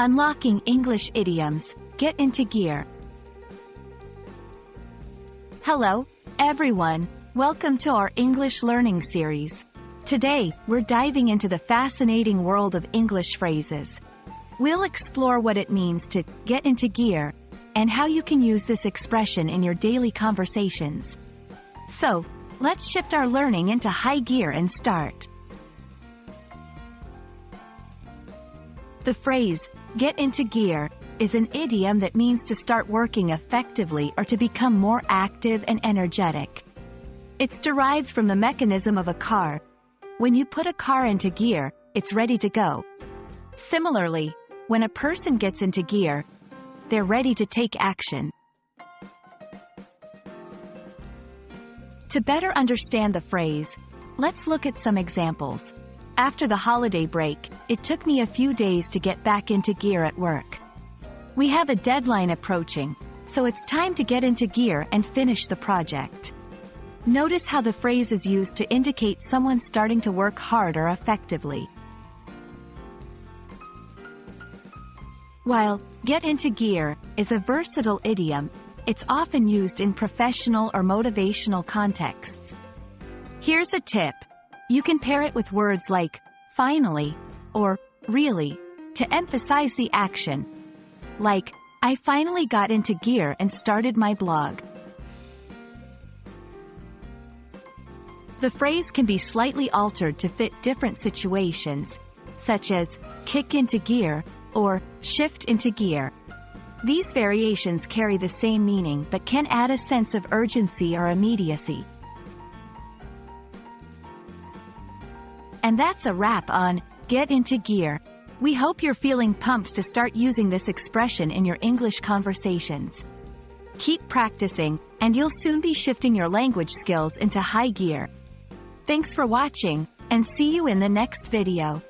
Unlocking English idioms. Get into gear. Hello, everyone. Welcome to our English learning series. Today, we're diving into the fascinating world of English phrases. We'll explore what it means to get into gear and how you can use this expression in your daily conversations. So, let's shift our learning into high gear and start. The phrase, get into gear, is an idiom that means to start working effectively or to become more active and energetic. It's derived from the mechanism of a car. When you put a car into gear, it's ready to go. Similarly, when a person gets into gear, they're ready to take action. To better understand the phrase, let's look at some examples. After the holiday break, it took me a few days to get back into gear at work. We have a deadline approaching, so it's time to get into gear and finish the project. Notice how the phrase is used to indicate someone starting to work hard or effectively. While get into gear is a versatile idiom, it's often used in professional or motivational contexts. Here's a tip. You can pair it with words like finally or really to emphasize the action. Like, I finally got into gear and started my blog. The phrase can be slightly altered to fit different situations, such as kick into gear or shift into gear. These variations carry the same meaning but can add a sense of urgency or immediacy. And that's a wrap on Get Into Gear. We hope you're feeling pumped to start using this expression in your English conversations. Keep practicing, and you'll soon be shifting your language skills into high gear. Thanks for watching, and see you in the next video.